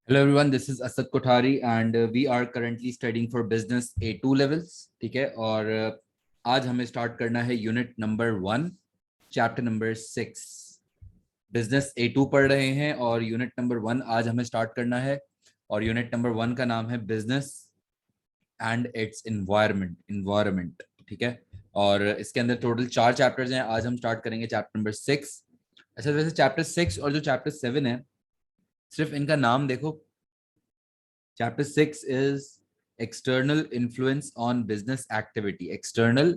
Hello everyone, this is Asad Kothari and we are currently studying for business A2 levels. ठीक है और आज हमें स्टार्ट करना है unit number 1 chapter number 6 business A2 पढ़ रहे हैं और यूनिट नंबर 1 आज हमें स्टार्ट करना है और यूनिट नंबर 1 का नाम है बिजनेस एंड इट्स इन्वायरमेंट। ठीक है और इसके अंदर टोटल 4 चैप्टर्स हैं। आज हम स्टार्ट करेंगे चैप्टर नंबर 6। अच्छा, वैसे चैप्टर 6 और जो चैप्टर 7 है, सिर्फ इनका नाम देखो। Chapter 6 is external influence on business activity. External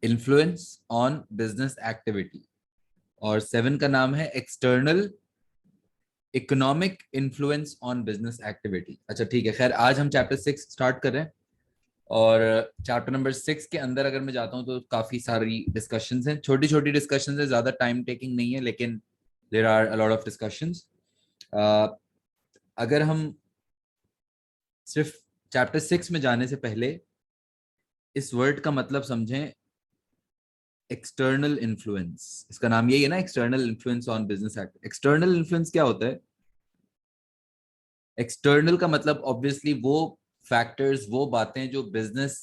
influence on business activity. और 7 का नाम है external economic influence on business activity. अच्छा ठीक है, खैर आज हम चैप्टर 6 स्टार्ट कर रहे हैं और चैप्टर नंबर 6 के अंदर अगर मैं जाता हूँ तो काफी सारी डिस्कशंस हैं, छोटी छोटी डिस्कशंस है, ज्यादा टाइम टेकिंग नहीं है, लेकिन there are a lot of discussions. अगर हम सिर्फ चैप्टर 6 में जाने से पहले इस वर्ड का मतलब समझें। एक्सटर्नल इन्फ्लुएंस, इसका नाम यही है ना, external influence on business act. External influence क्या होता है? एक्सटर्नल का मतलब ऑब्वियसली वो फैक्टर्स, वो बातें जो बिजनेस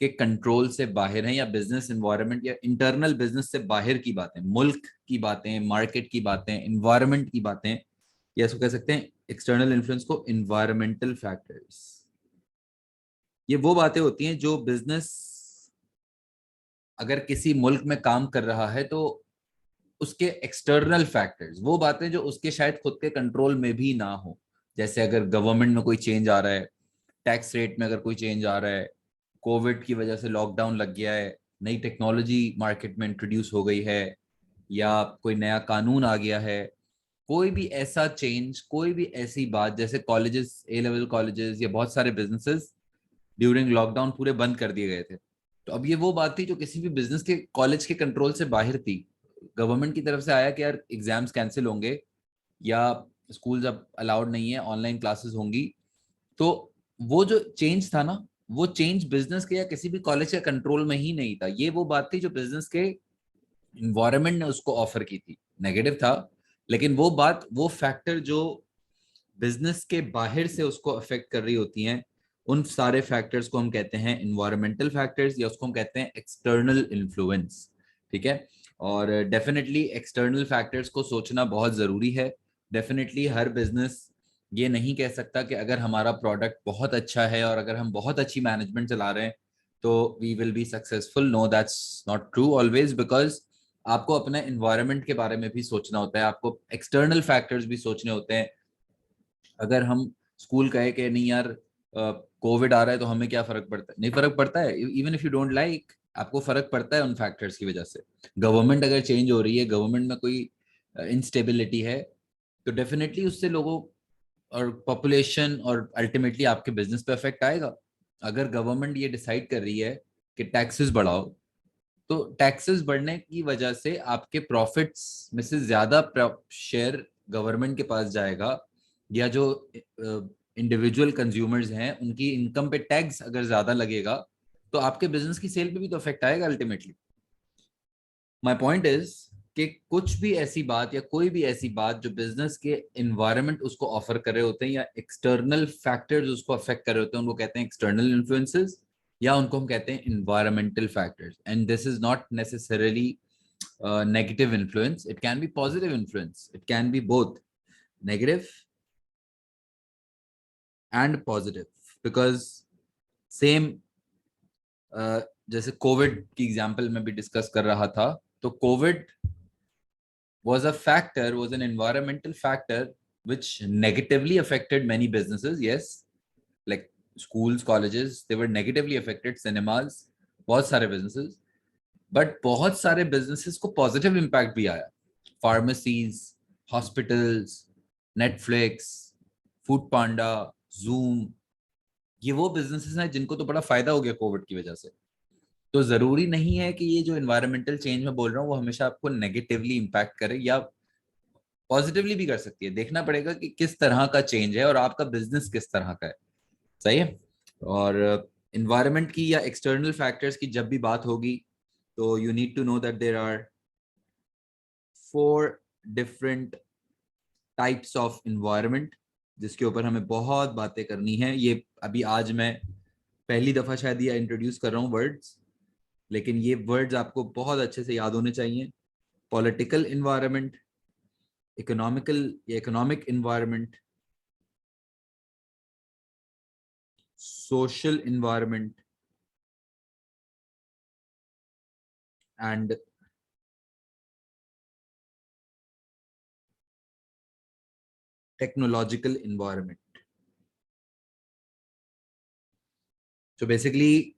के कंट्रोल से बाहर हैं, या बिजनेस एनवायरनमेंट या इंटरनल बिजनेस से बाहर की बातें, मुल्क की बातें, मार्केट की बातें, एनवायरनमेंट की बातें, या इसको कह सकते हैं एक्सटर्नल इन्फ्लुएंस को एनवायरमेंटल फैक्टर्स। ये वो बातें होती हैं जो बिजनेस अगर किसी मुल्क में काम कर रहा है तो उसके एक्सटर्नल फैक्टर्स, वो बातें जो उसके शायद खुद के कंट्रोल में भी ना हो। जैसे अगर गवर्नमेंट में कोई चेंज आ रहा है, टैक्स रेट में अगर कोई चेंज आ रहा है, कोविड की वजह से लॉकडाउन लग गया है, नई टेक्नोलॉजी मार्केट में इंट्रोड्यूस हो गई है, या कोई नया कानून आ गया है, कोई भी ऐसा चेंज, कोई भी ऐसी बात, जैसे कॉलेजेस, ए लेवल कॉलेजेस या बहुत सारे बिजनेसेस ड्यूरिंग लॉकडाउन पूरे बंद कर दिए गए थे। तो अब ये वो बात थी जो किसी भी बिजनेस के, कॉलेज के कंट्रोल से बाहर थी। गवर्नमेंट की तरफ से आया कि यार एग्जाम्स कैंसिल होंगे या स्कूल्स अब अलाउड नहीं है, ऑनलाइन क्लासेस होंगी। तो वो जो चेंज था ना, वो चेंज बिजनेस के या किसी भी कॉलेज के कंट्रोल में ही नहीं था। ये वो बात थी जो बिजनेस के इन्वायरमेंट ने उसको ऑफर की थी। नेगेटिव था, लेकिन वो बात, वो फैक्टर जो बिजनेस के बाहर से उसको अफेक्ट कर रही होती हैं, उन सारे फैक्टर्स को हम कहते हैं इन्वायरमेंटल फैक्टर्स, या उसको हम कहते हैं एक्सटर्नल इन्फ्लुएंस। ठीक है, और डेफिनेटली एक्सटर्नल फैक्टर्स को सोचना बहुत ज़रूरी है। डेफिनेटली हर बिजनेस ये नहीं कह सकता कि अगर हमारा प्रोडक्ट बहुत अच्छा है और अगर हम बहुत अच्छी मैनेजमेंट चला रहे हैं तो we will be successful. No, that's not true always, because आपको अपने इन्वायरमेंट के बारे में भी सोचना होता है, आपको एक्सटर्नल फैक्टर्स भी सोचने होते हैं। अगर हम स्कूल कहे कि नहीं यार कोविड आ रहा है तो हमें क्या फर्क पड़ता है, नहीं फर्क पड़ता है। Even if you don't like, आपको फर्क पड़ता है उन फैक्टर्स की वजह से। गवर्नमेंट अगर चेंज हो रही है, गवर्नमेंट में कोई इंस्टेबिलिटी है, तो डेफिनेटली उससे लोगों और पॉपुलेशन और अल्टीमेटली आपके बिजनेस पे इफेक्ट आएगा। अगर गवर्नमेंट ये डिसाइड कर रही है कि टैक्सेस बढ़ाओ, तो टैक्सेस बढ़ने की वजह से आपके प्रॉफिट्स में से ज्यादा शेयर गवर्नमेंट के पास जाएगा, या जो इंडिविजुअल कंज्यूमर्स हैं उनकी इनकम पे टैक्स अगर ज्यादा लगेगा तो आपके बिजनेस की सेल पे भी तो इफेक्ट आएगा अल्टीमेटली। माय पॉइंट इज कि कुछ भी ऐसी बात या कोई भी ऐसी बात जो बिजनेस के इन्वायरमेंट उसको ऑफर कर रहे होते हैं, या एक्सटर्नल फैक्टर्स उसको अफेक्ट कर रहे होते हैं, उनको कहते हैं एक्सटर्नल इन्फ्लुएंसेस, या उनको हम कहते हैं environmental factors. And this is not necessarily negative influence, it can be positive influence, it can be both negative and positive. Because same जैसे कोविड की एग्जांपल में भी डिस्कस कर रहा था, तो Covid was a factor, was an environmental factor which negatively affected many businesses. Yes, like schools, colleges, they were negatively affected. Cinemas, बहुत सारे businesses, but बहुत सारे businesses को positive impact भी आया. Pharmacies, hospitals, Netflix, Food Panda, Zoom, ये वो businesses हैं जिनको तो बड़ा फायदा हो गया कोविड की वजह से। तो जरूरी नहीं है कि ये जो एनवायरमेंटल चेंज में बोल रहा हूँ वो हमेशा आपको नेगेटिवली इम्पैक्ट करे, या पॉजिटिवली भी कर सकती है। देखना पड़ेगा कि किस तरह का चेंज है और आपका बिजनेस किस तरह का है। सही है। और इन्वायरमेंट की या एक्सटर्नल फैक्टर्स की जब भी बात होगी तो you need to know that there are 4 different types of environment. जिसके ऊपर हमें बहुत बातें करनी है। ये अभी आज मैं पहली दफा शायद ये इंट्रोड्यूस कर रहा हूँ वर्ड्स, लेकिन ये वर्ड्स आपको बहुत अच्छे से याद होने चाहिए। Political environment, economic environment, social environment and technological environment. So basically,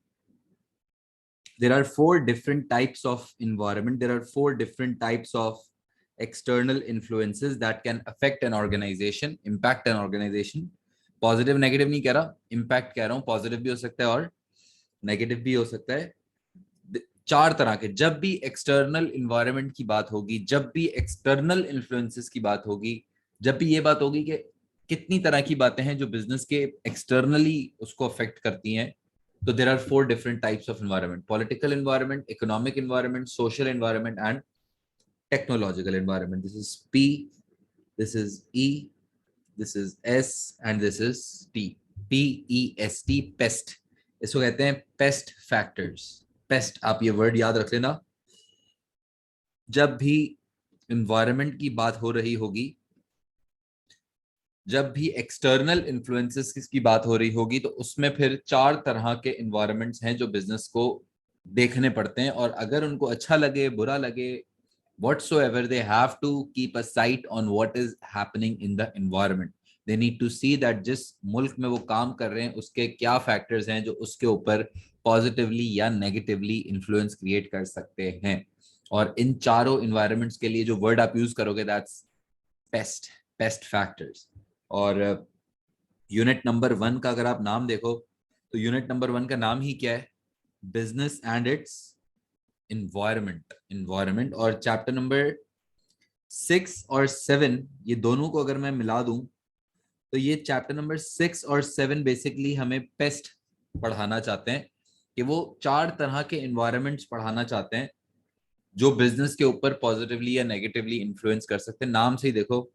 there are four different types of environment. There are four different types of external influences that can affect an organization, impact an organization. Positive negative नहीं कह रहा, impact कह रहा हूँ। Positive भी हो सकता है और नेगेटिव भी हो सकता है। चार तरह के, जब भी एक्सटर्नल इन्वायरमेंट की बात होगी, जब भी एक्सटर्नल इन्फ्लुएंसेस की बात होगी, जब भी ये बात होगी कि कितनी तरह की बातें हैं जो बिजनेस के एक्सटर्नली उसको अफेक्ट करती हैं, तो there are four different types of environment: political environment, economic environment, social environment and technological environment. This is P, this is E, this is S and this is T. PEST, pest. इसको कहते हैं paste factors. Paste, आप ये word याद रख लेना। जब भी एनवायरनमेंट की बात हो रही होगी, जब भी एक्सटर्नल इन्फ्लुएंसेस की बात हो रही होगी, तो उसमें फिर चार तरह के एनवायरनमेंट्स हैं जो बिजनेस को देखने पड़ते हैं, और अगर उनको अच्छा लगे बुरा लगे, whatsoever, they have to keep a sight on what is happening in the environment. They need to see that जिस मुल्क में वो काम कर रहे हैं उसके क्या फैक्टर्स हैं जो उसके ऊपर पॉजिटिवली या नेगेटिवली इन्फ्लुएंस क्रिएट कर सकते हैं। और इन चारों इन्वायरमेंट्स के लिए जो वर्ड आप यूज करोगे, दैट्स पेस्ट, पेस्ट फैक्टर्स। और यूनिट नंबर 1 का अगर आप नाम देखो, तो यूनिट नंबर 1 का नाम ही क्या है? Business and it's environment. और चैप्टर नंबर 6 और 7, ये दोनों को अगर मैं मिला दूं, तो ये चैप्टर नंबर 6 और 7 बेसिकली हमें पेस्ट पढ़ाना चाहते हैं, कि वो चार तरह के इन्वायरमेंट्स पढ़ाना चाहते हैं जो बिजनेस के ऊपर पॉजिटिवली या नेगेटिवली इन्फ्लुएंस कर सकते हैं। नाम से ही देखो,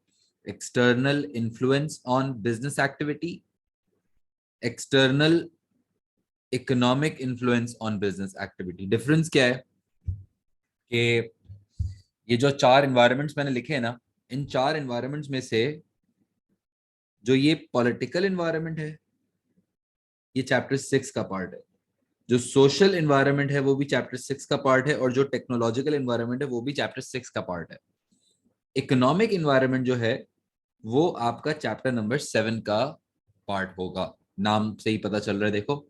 external influence on business activity, external economic influence on business activity. Difference क्या है कि ये जो चार इन्वायरमेंट्स मैंने लिखे हैं ना, इन चार इन्वायरमेंट्स में से जो ये पॉलिटिकल इन्वायरमेंट है, ये चैप्टर 6 का पार्ट है। जो सोशल इन्वायरमेंट है वो भी चैप्टर 6 का पार्ट है, और जो टेक्नोलॉजिकल इन्वायरमेंट है वो भी चैप्टर 6 का पार्ट है। इकोनॉमिक इन्वायरमेंट जो है वो आपका चैप्टर नंबर 7 का पार्ट होगा। नाम से ही पता चल रहा है, देखो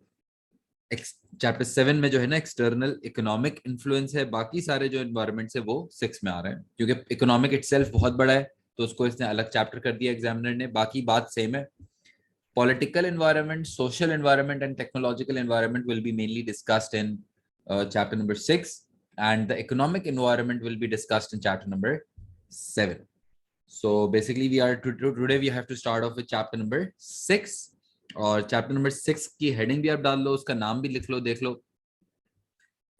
चैप्टर 7 में जो है ना एक्सटर्नल इकोनॉमिक इन्फ्लुएंस है, बाकी सारे जो इन्वायरमेंट्स है वो 6 में आ रहे हैं, क्योंकि इकोनॉमिक इटसेल्फ बहुत बड़ा है तो उसको इसने अलग चैप्टर कर दिया एग्जामिनर ने, बाकी बात सेम है। Political environment, social environment, and technological environment will be mainly discussed in chapter number 6, and the economic environment will be discussed in chapter number 7. So basically, today we have to start off with chapter number 6. और chapter number 6 की heading भी आप डाल लो, उसका नाम भी लिख लो, देख लो,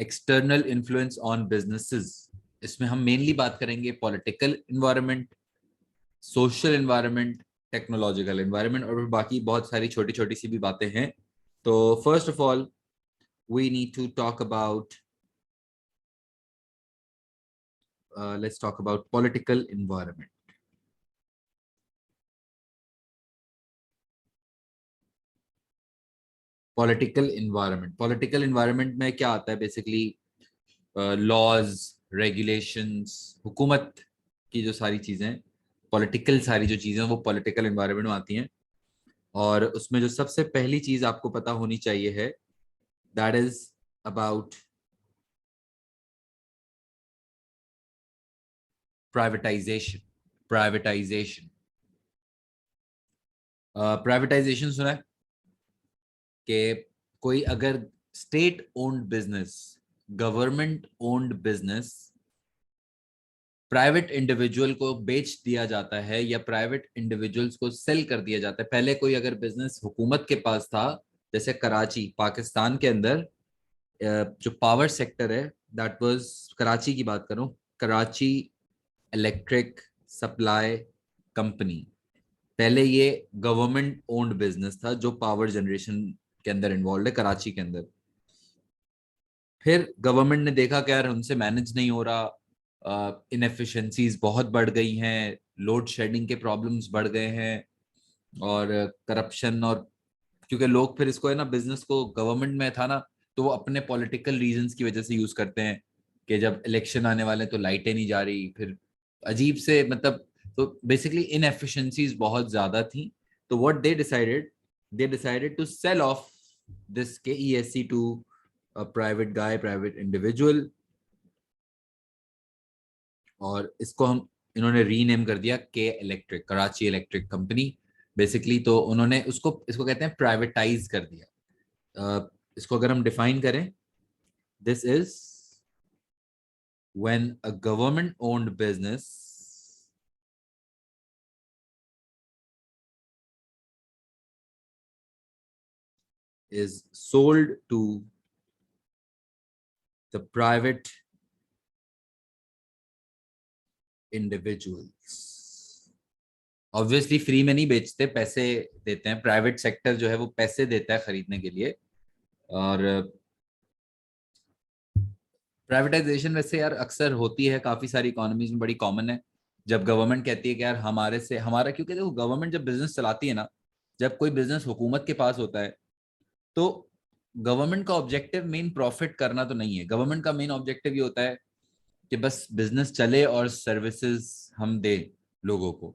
एक्सटर्नल इन्फ्लुएंस ऑन बिजनेसेस। इसमें हम मेनली बात करेंगे political environment, social environment, technological environment, और बाकी बहुत सारी छोटी छोटी सी भी बातें हैं। तो first of all we need to talk about let's talk about political environment. Political environment में क्या आता है? बेसिकली लॉज, रेगुलेशंस, हुकूमत की जो सारी चीजें, पॉलिटिकल सारी जो चीजें वो पॉलिटिकल इन्वायरमेंट में आती हैं। और उसमें जो सबसे पहली चीज आपको पता होनी चाहिए है, that is about privatisation. Privatisation, privatisation सुना है कि कोई अगर state owned business, government owned business private individual को बेच दिया जाता है या प्राइवेट इंडिविजुअल्स को सेल कर दिया जाता है। पहले कोई अगर बिजनेस हुकूमत के पास था, जैसे कराची, पाकिस्तान के अंदर जो पावर सेक्टर है, दैट वाज, कराची की बात करूं, कराची इलेक्ट्रिक सप्लाई कंपनी, पहले ये गवर्नमेंट ओन्ड बिजनेस था जो पावर जनरेशन के अंदर इन्वॉल्व है कराची के अंदर। फिर गवर्नमेंट ने देखा कि यार उनसे मैनेज नहीं हो रहा, इनएफिशिएंसीज बहुत बढ़ गई हैं, लोड शेडिंग के प्रॉब्लम्स बढ़ गए हैं, और करप्शन, और क्योंकि लोग फिर इसको है ना, बिजनेस को गवर्नमेंट में था ना, तो वो अपने पॉलिटिकल रीजंस की वजह से यूज करते हैं कि जब इलेक्शन आने वाले तो लाइटें नहीं जा रही, फिर अजीब से मतलब, तो बेसिकली इनएफिशिएंसीज बहुत ज्यादा थी। तो what they decided to sell off this KESC to a private guy, private individual, और इसको हम इन्होंने रीनेम कर दिया के electric, Karachi electric company. Basically तो उन्होंने उसको इसको कहते हैं प्राइवेटाइज कर दिया। इसको अगर हम डिफाइन करें, this is when a government owned business is sold to the private individuals। Obviously free में नहीं बेचते, पैसे देते हैं, प्राइवेट सेक्टर जो है वो पैसे देता है खरीदने के लिए। और प्राइवेटाइजेशन वैसे यार अक्सर होती है, काफी सारी इकोनॉमीज में बड़ी कॉमन है। जब गवर्नमेंट कहती है कि यार हमारे से हमारा, क्योंकि देखो गवर्नमेंट जब बिजनेस चलाती है ना, जब कोई बिजनेस हुकूमत के पास होता है, तो गवर्नमेंट का ऑब्जेक्टिव मेन प्रॉफिट करना तो नहीं है। गवर्नमेंट का मेन ऑब्जेक्टिव ये होता है कि बस बिजनेस चले और सर्विसेज हम दे लोगों को।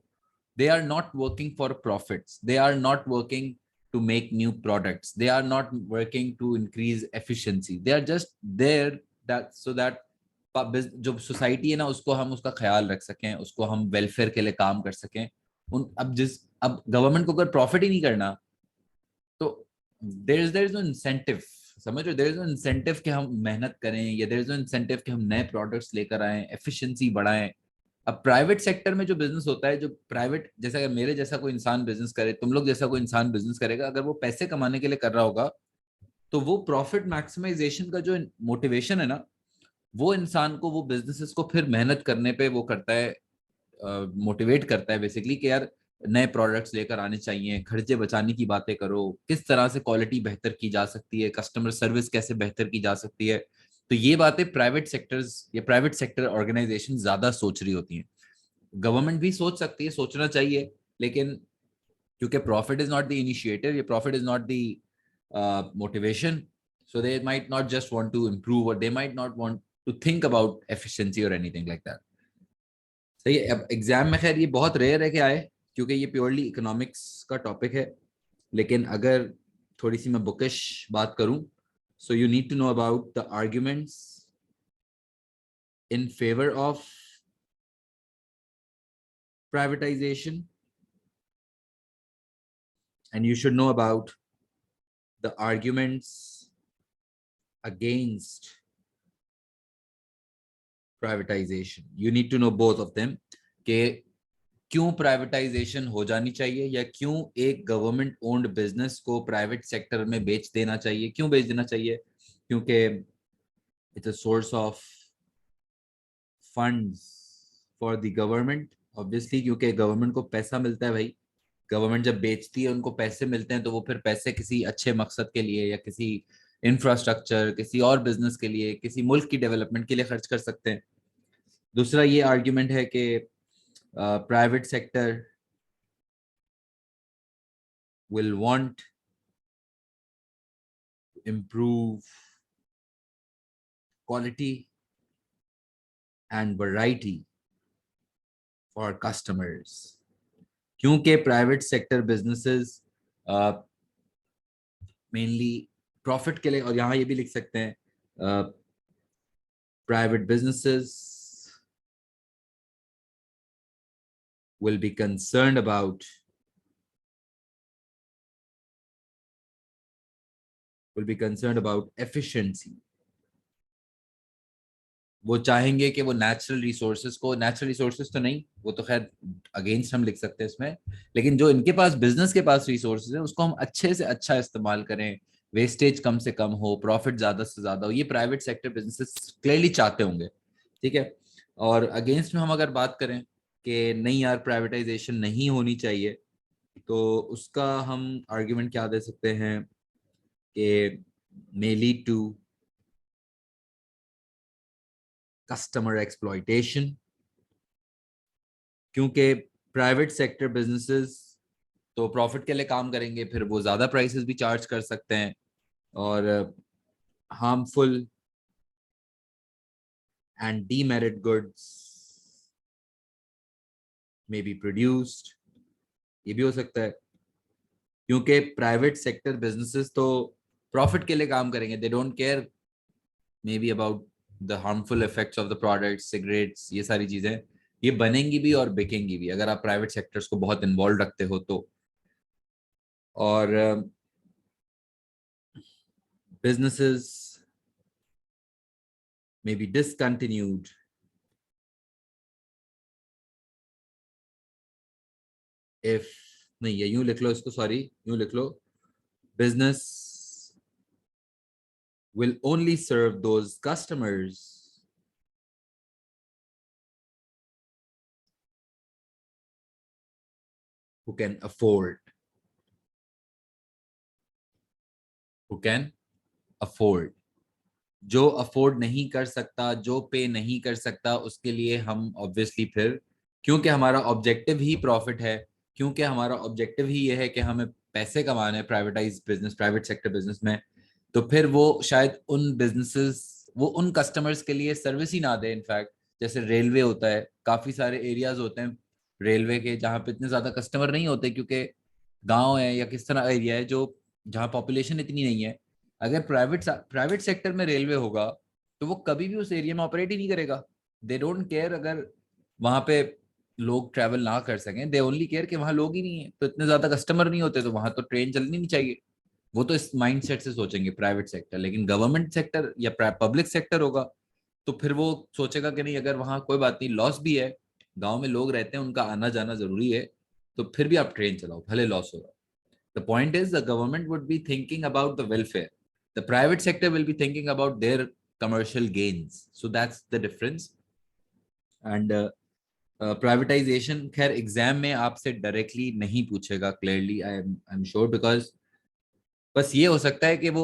They are not working for profits, they are not working to make new products, they are not working to increase efficiency, they are just there that so that जो सोसाइटी है ना उसको हम उसका ख्याल रख सकें, उसको हम वेलफेयर के लिए काम कर सकें। उन अब गवर्नमेंट को अगर प्रॉफिट ही नहीं करना, तो देयर इज नो इंसेंटिव, समझ रहे हो, देयर इज नो इंसेंटिव कि हम मेहनत करें, या देयर इज नो इंसेंटिव कि हम नए प्रोडक्ट्स लेकर आए, एफिशिएंसी बढ़ाएं। अब प्राइवेट सेक्टर में जो बिजनेस होता है, जो प्राइवेट, जैसा अगर मेरे जैसा कोई इंसान बिजनेस करे, तुम लोग जैसा कोई इंसान बिजनेस करेगा, अगर वो पैसे कमाने के लिए कर रहा होगा, तो वो प्रॉफिट मैक्सिमाइजेशन का जो मोटिवेशन है ना, वो इंसान को वो बिजनेसेस को फिर मेहनत करने पे वो करता है, मोटिवेट करता है बेसिकली, कि यार नए प्रोडक्ट्स लेकर आने चाहिए, खर्चे बचाने की बातें करो, किस तरह से क्वालिटी बेहतर की जा सकती है, कस्टमर सर्विस कैसे बेहतर की जा सकती है। तो ये बातें प्राइवेट सेक्टर्स या प्राइवेट सेक्टर ऑर्गेनाइजेशन ज्यादा सोच रही होती हैं। गवर्नमेंट भी सोच सकती है, सोचना चाहिए, लेकिन क्योंकि profit is not the initiative, ये profit is not the motivation, so they might not just want to improve, or they might not want to think about efficiency or anything like that। सही है। अब exam में खैर ये बहुत rare है कि आए, क्योंकि ये प्योरली इकोनॉमिक्स का टॉपिक है। लेकिन अगर थोड़ी सी मैं बुकिश बात करूं, so you need to know about the arguments in favour of privatization, and you should know about the arguments against privatization। You need to know both of them, कि क्यों प्राइवेटाइजेशन हो जानी चाहिए, या क्यों एक गवर्नमेंट ओन्ड बिजनेस को private sector में बेच देना चाहिए। क्यों बेच देना चाहिए? क्योंकि it's a source of funds for the government, obviously, क्योंकि गवर्नमेंट को पैसा मिलता है भाई। गवर्नमेंट जब बेचती है उनको पैसे मिलते हैं, तो वो फिर पैसे किसी अच्छे मकसद के लिए, या किसी इंफ्रास्ट्रक्चर, किसी और बिजनेस के लिए, किसी मुल्क की डेवलपमेंट के लिए खर्च कर सकते हैं। दूसरा ये आर्ग्यूमेंट है कि private sector will want to improve quality and variety for customers, क्योंकि private sector businesses mainly profit के लिए, और यहाँ ये भी लिख सकते हैं, private businesses will be concerned about efficiency। वो चाहेंगे कि वो नेचुरल रिसोर्सेज तो नहीं, वो तो खैर अगेंस्ट हम लिख सकते हैं इसमें, लेकिन जो इनके पास बिजनेस के पास रिसोर्सेज है उसको हम अच्छे से अच्छा इस्तेमाल करें, वेस्टेज कम से कम हो, प्रॉफिट ज्यादा से ज्यादा हो। ये प्राइवेट सेक्टर बिजनेसेस क्लियरली चाहते होंगे, ठीक है। और अगेंस्ट में हम अगर बात करें कि नहीं यार प्राइवेटाइजेशन नहीं होनी चाहिए, तो उसका हम आर्ग्यूमेंट क्या दे सकते हैं कि may lead to customer exploitation, क्योंकि प्राइवेट सेक्टर बिजनेसेस तो प्रॉफिट के लिए काम करेंगे, फिर वो ज्यादा प्राइसेस भी चार्ज कर सकते हैं और harmful and demerit goods may be produced, ये भी हो सकता है क्योंकि प्राइवेट सेक्टर बिजनेसेस तो प्रॉफिट के लिए काम करेंगे, they don't care may be about the harmful effects of the product, cigarettes, ये सारी चीजें ये बनेंगी भी और बिकेंगी भी अगर आप प्राइवेट सेक्टर्स को बहुत इन्वॉल्व रखते हो तो। और businesses may be discontinued if, नहीं ये यूं लिख लो इसको, सॉरी यूं लिख लो, business will only serve those customers who can afford, who can afford, जो अफोर्ड नहीं कर सकता, जो पे नहीं कर सकता, उसके लिए हम ऑब्वियसली फिर, क्योंकि हमारा ऑब्जेक्टिव ही प्रॉफिट है, क्योंकि हमारा ऑब्जेक्टिव ही ये है कि हमें पैसे कमाने privatise business, private sector business में, तो फिर वो शायद उन बिजनेसेस, वो उन कस्टमर्स के लिए सर्विस ही ना दे। इनफैक्ट जैसे रेलवे होता है, काफी सारे एरियाज होते हैं रेलवे के जहाँ पे इतने ज्यादा कस्टमर नहीं होते क्योंकि गांव है या किस तरह एरिया है जो जहाँ पॉपुलेशन इतनी नहीं है। अगर प्राइवेट सेक्टर में रेलवे होगा तो वो कभी भी उस एरिया में ऑपरेट ही नहीं करेगा। दे डोंट केयर अगर वहां पे लोग ट्रैवल ना कर सकें, दे ओनली केयर कि वहां लोग ही नहीं है, तो इतने ज्यादा कस्टमर नहीं होते तो वहां तो ट्रेन चलनी नहीं चाहिए। वो तो इस माइंडसेट से सोचेंगे प्राइवेट सेक्टर। लेकिन गवर्नमेंट सेक्टर या पब्लिक सेक्टर होगा तो फिर वो सोचेगा कि नहीं, अगर वहां कोई बात नहीं, लॉस भी है, गांव में लोग रहते हैं, उनका आना जाना जरूरी है, तो फिर भी आप ट्रेन चलाओ भले लॉस होगा। The point is the government would be thinking about the welfare. The private sector will be thinking about their commercial gains. So that's the difference. And privatisation खैर एग्जाम में आपसे डायरेक्टली नहीं पूछेगा clearly, I am sure, because बस ये हो सकता है कि वो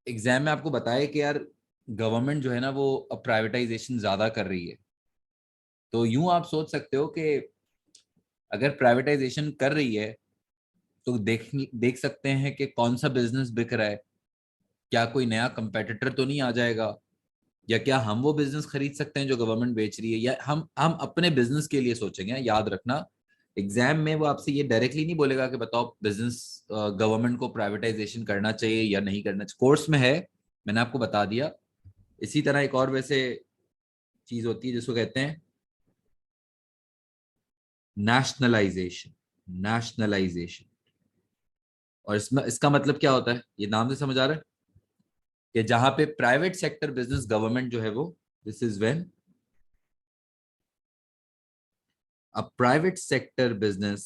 एग्जाम में आपको बताए कि यार गवर्नमेंट जो है ना वो अब प्राइवेटाइजेशन ज्यादा कर रही है। तो यूं आप सोच सकते हो कि अगर प्राइवेटाइजेशन कर रही है तो देख सकते हैं कि कौन सा बिजनेस बिक रहा है, क्या कोई नया कंपेटिटर तो नहीं आ जाएगा, या क्या हम वो बिजनेस खरीद सकते हैं जो गवर्नमेंट बेच रही है, या हम अपने बिजनेस के लिए सोचेंगे। याद रखना एग्जाम में वो आपसे ये डायरेक्टली नहीं बोलेगा कि बताओ बिजनेस गवर्नमेंट को प्राइवेटाइजेशन करना चाहिए या नहीं करना चाहिए, कोर्स में है, मैंने आपको बता दिया। इसी तरह एक और वैसे चीज होती है जिसको कहते हैं नेशनलाइजेशन। नेशनलाइजेशन, और इसमें इसका मतलब क्या होता है, ये नाम से समझ आ रहा है कि जहां पे प्राइवेट सेक्टर बिजनेस गवर्नमेंट जो है वो, this is when a private sector business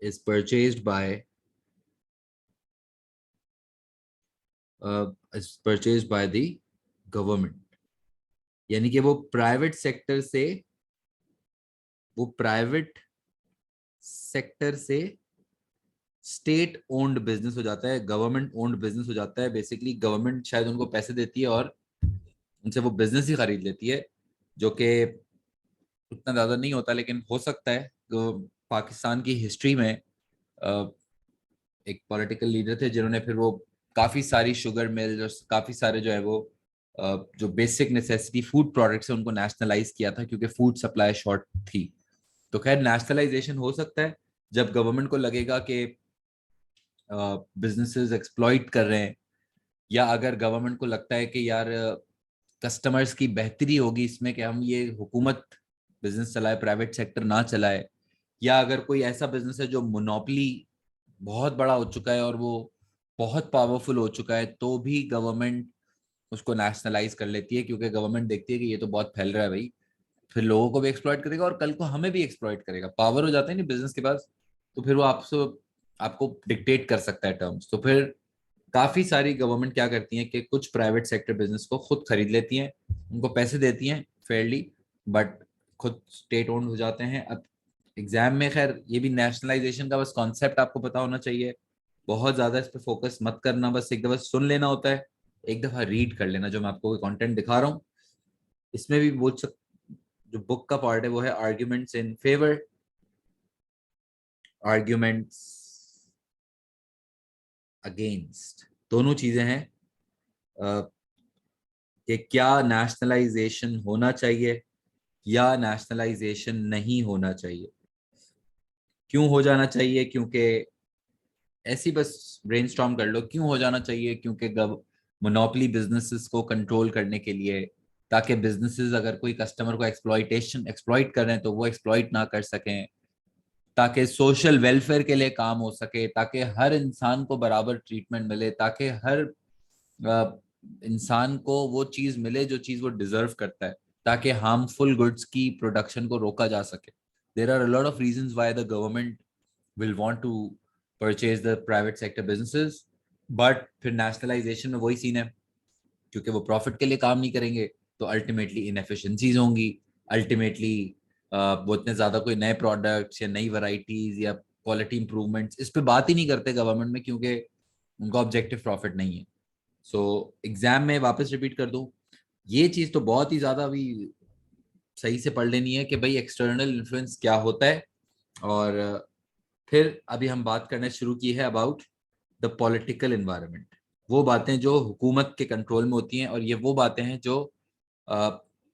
is purchased by the government, यानी कि वो प्राइवेट सेक्टर से, वो प्राइवेट सेक्टर से स्टेट ओन्ड बिजनेस हो जाता है, गवर्नमेंट ओन्ड बिजनेस हो जाता है। बेसिकली गवर्नमेंट शायद उनको पैसे देती है और उनसे वो बिजनेस ही खरीद लेती है, जो कि उतना ज्यादा नहीं होता लेकिन हो सकता है। तो पाकिस्तान की हिस्ट्री में एक पॉलिटिकल लीडर थे जिन्होंने फिर वो काफी सारी शुगर मिल और काफी सारे जो है वो जो बेसिक नेसेसिटी फूड प्रोडक्ट्स है उनको नेशनलाइज किया था क्योंकि फूड सप्लाई शॉर्ट थी। तो खैर नेशनलाइजेशन हो सकता है जब गवर्नमेंट को लगेगा कि बिजनेसेस एक्सप्लॉइट कर रहे हैं, या अगर गवर्नमेंट को लगता है कि यार कस्टमर्स की बेहतरी होगी इसमें कि हम ये हुकूमत बिजनेस चलाए, प्राइवेट सेक्टर ना चलाए, या अगर कोई ऐसा बिजनेस है जो मोनोपली बहुत बड़ा हो चुका है और वो बहुत पावरफुल हो चुका है, तो भी गवर्नमेंट उसको नेशनलाइज कर लेती है क्योंकि गवर्नमेंट देखती है कि ये तो बहुत फैल रहा है भाई, फिर लोगों को भी एक्सप्लॉइट करेगा और कल को हमें भी एक्सप्लॉइट करेगा। पावर हो जाता है ना बिजनेस के पास, तो फिर वो आपसे आपको डिक्टेट कर सकता है टर्म्स। तो फिर काफी सारी गवर्नमेंट क्या करती है कि कुछ प्राइवेट सेक्टर बिजनेस को खुद खरीद लेती हैं, उनको पैसे देती हैं फेयरली, बट खुद स्टेट ओन्ड हो जाते हैं। अब एग्जाम में खैर ये भी नेशनलाइजेशन का बस कॉन्सेप्ट आपको पता होना चाहिए, बहुत ज्यादा इस पे फोकस मत करना, बस एक दफा सुन लेना होता है, एक दफा रीड कर लेना। जो मैं आपको कंटेंट दिखा रहा हूँ इसमें भी वो जो बुक का पार्ट है वो है arguments in favour, arguments against, दोनों चीजें हैं। कि क्या नेशनलाइजेशन होना चाहिए या नेशनलाइजेशन नहीं होना चाहिए। क्यों हो जाना चाहिए, क्योंकि ऐसी बस ब्रेनस्टॉर्म कर लो, क्यों हो जाना चाहिए, क्योंकि मोनोपोली बिजनेसेस को कंट्रोल करने के लिए, ताकि बिजनेसेस अगर कोई कस्टमर को एक्सप्लॉइट कर रहे हैं तो वो एक्सप्लॉइट ना कर सकें, ताकि सोशल वेलफेयर के लिए काम हो सके, ताकि हर इंसान को बराबर ट्रीटमेंट मिले, ताकि हर इंसान को वो चीज मिले जो चीज वो डिजर्व करता है, ताकि हार्मफुल गुड्स की प्रोडक्शन को रोका जा सके। There are a lot of reasons why the government will want to purchase the private sector businesses, but फिर नेशनलाइजेशन में वही सीन है, क्योंकि वो प्रॉफिट के लिए काम नहीं करेंगे तो अल्टीमेटली इनएफिशिएंसीज होंगी, अल्टीमेटली वो इतने ज्यादा कोई नए प्रोडक्ट्स या नई वैरायटीज या क्वालिटी इंप्रूवमेंट्स इस पे बात ही नहीं करते गवर्नमेंट में, क्योंकि उनका ऑब्जेक्टिव प्रॉफिट नहीं है। सो एग्जाम में वापस रिपीट कर दूं, ये चीज तो बहुत ही ज्यादा अभी सही से पढ़ लेनी है कि भाई एक्सटर्नल इन्फ्लुएंस क्या होता है। और फिर अभी हम बात करना शुरू की है अबाउट द पॉलिटिकल इन्वायरमेंट, वो बातें जो हुकूमत के कंट्रोल में होती हैं, और ये वो बातें हैं जो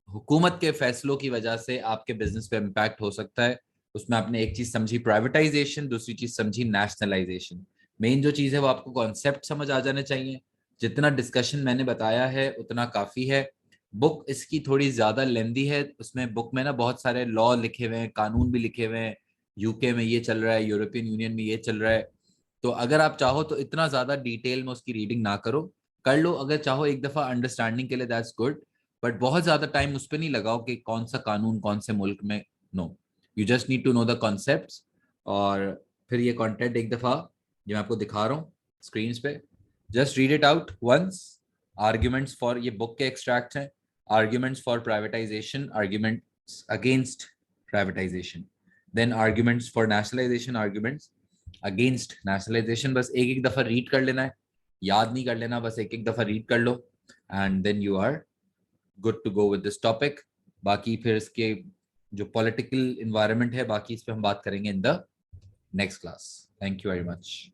हुकूमत के फैसलों की वजह से आपके बिजनेस पे इम्पैक्ट हो सकता है। उसमें आपने एक चीज समझी प्राइवेटाइजेशन, दूसरी चीज समझी नेशनलाइजेशन। मेन जो चीज है वो आपको कॉन्सेप्ट समझ आ जाने चाहिए। जितना डिस्कशन मैंने बताया है उतना काफी है। बुक इसकी थोड़ी ज्यादा लेंदी है, उसमें बुक में ना बहुत सारे लॉ लिखे हुए हैं, कानून भी लिखे हुए हैं, यूके में ये चल रहा है, यूरोपियन यूनियन में ये चल रहा है। तो अगर आप चाहो तो इतना ज्यादा डिटेल में उसकी रीडिंग ना करो, कर लो अगर चाहो एक दफा अंडरस्टैंडिंग के लिए, दैट्स गुड, बट बहुत ज्यादा टाइम उस पर नहीं लगाओ कि कौन सा कानून कौन से मुल्क में। No, you just need to know the concepts. और फिर ये कंटेंट एक दफा जो मैं आपको दिखा रहा हूँ स्क्रीन पे, just read it out once. Arguments for, ये बुक के एक्सट्रैक्ट हैं, arguments for privatisation, arguments against privatisation, then arguments for nationalisation, arguments against nationalisation. बस एक एक दफा रीड कर लेना है, याद नहीं कर लेना, बस एक एक दफा रीड कर लो and then you are good to go with this topic. बाकी फिर इसके जो पॉलिटिकल इन्वायरमेंट है बाकी इस पे हम बात करेंगे in the next class. Thank you very much.